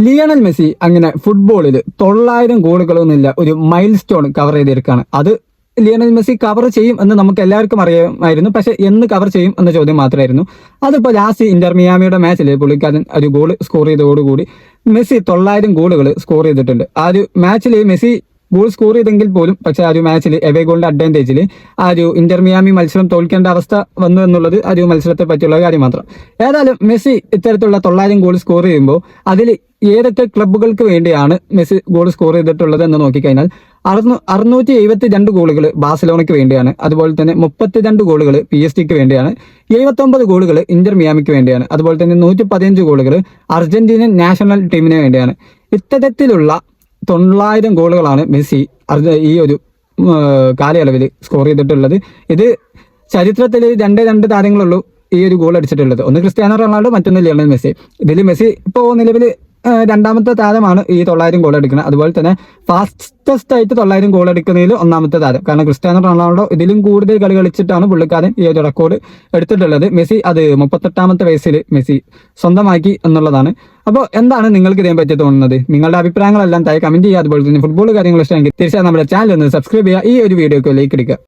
Lionel Messi അങ്ങനെ ഫുട്ബോളിൽ 900 ഗോളുകളൊന്നുമില്ല ഒരു മൈൽ സ്റ്റോൺ കവർ ചെയ്തിരിക്കുകയാണ്. അത് ലിയണൽ മെസ്സി കവർ ചെയ്യും എന്ന് നമുക്ക് എല്ലാവർക്കും അറിയാമായിരുന്നു. പക്ഷെ എന്ന് കവർ ചെയ്യും എന്ന ചോദ്യം മാത്രമായിരുന്നു. അതിപ്പോൾ ലാസ്റ്റ് ഇന്റർ മിയാമിയുടെ മാച്ചിൽ പുള്ളിക്കാരൻ ഒരു ഗോൾ സ്കോർ ചെയ്തതോടുകൂടി മെസ്സി 900 ഗോളുകൾ സ്കോർ ചെയ്തിട്ടുണ്ട്. ആ ഒരു മാച്ചിൽ മെസ്സി ഗോൾ സ്കോർ ചെയ്തെങ്കിൽ പോലും പക്ഷെ ആ ഒരു മാച്ചിൽ എവേ ഗോളിന്റെ അഡ്വാൻറ്റേജിൽ ആ ഒരു ഇന്റർ മിയാമി മത്സരം തോൽക്കേണ്ട അവസ്ഥ വന്നു എന്നുള്ളത് ആ ഒരു മത്സരത്തെ പറ്റിയുള്ള കാര്യം മാത്രം. ഏതായാലും മെസ്സി ഇത്തരത്തിലുള്ള 900 ഗോൾ സ്കോർ ചെയ്യുമ്പോൾ അതിൽ ഏതൊക്കെ ക്ലബ്ബുകൾക്ക് വേണ്ടിയാണ് മെസ്സി ഗോൾ സ്കോർ ചെയ്തിട്ടുള്ളത് എന്ന് നോക്കിക്കഴിഞ്ഞാൽ 672 ഗോളുകൾ ബാഴ്സലോണയ്ക്ക് വേണ്ടിയാണ്. അതുപോലെ തന്നെ 32 ഗോളുകൾ PSG വേണ്ടിയാണ്. 79 ഗോളുകൾ ഇന്റർ മിയാമിക്ക് വേണ്ടിയാണ്. അതുപോലെ തന്നെ 115 ഗോളുകൾ അർജന്റീനൻ നാഷണൽ ടീമിന് വേണ്ടിയാണ്. ഇത്തരത്തിലുള്ള 900 ഗോളുകളാണ് മെസ്സി ഈ ഒരു കാലയളവിൽ സ്കോർ ചെയ്തിട്ടുള്ളത്. ഇത് ചരിത്രത്തിൽ 2 താരങ്ങളുള്ളൂ ഈ ഒരു ഗോൾ അടിച്ചിട്ടുള്ളത്. ഒന്ന് ക്രിസ്ത്യാനോ റൊണാൾഡോ, മറ്റൊന്ന് ലിയണൽ മെസ്സി. ഇതിൽ മെസ്സി ഇപ്പോൾ നിലവിൽ 2ാമത്തെ താരമാണ് ഈ 900 ഗോൾ അടിക്കുന്നത്. അതുപോലെ തന്നെ ഫാസ്റ്റസ്റ്റ് ആയിട്ട് 900 ഗോൾ അടിക്കുന്നതിൽ 1ാമത്തെ താരം. കാരണം ക്രിസ്ത്യാനോ റൊണാൾഡോ ഇതിലും കൂടുതൽ കളി കളിച്ചിട്ടാണ് പുള്ളിക്കാരൻ ഈ ഒരു റെക്കോർഡ് എടുത്തിട്ടുള്ളത്. മെസ്സി അത് 38ാമത്തെ വയസ്സിൽ മെസ്സി സ്വന്തമാക്കി എന്നുള്ളതാണ്. അപ്പോൾ എന്താണ് നിങ്ങൾക്ക് ഇതിനെ പറ്റി തോന്നുന്നത്? നിങ്ങളുടെ അഭിപ്രായങ്ങളെല്ലാം താഴെ കമന്റ് ചെയ്യുക. അതുപോലെ തന്നെ ഫുട്ബോൾ കാര്യങ്ങൾ ഇഷ്ടമെങ്കിൽ തീർച്ചയായും നമ്മുടെ ചാനൽ ഒന്ന് സബ്സ്ക്രൈബ് ചെയ്യുക. ഈ ഒരു വീഡിയോക്ക് ലൈക്ക് അടിക്കുക.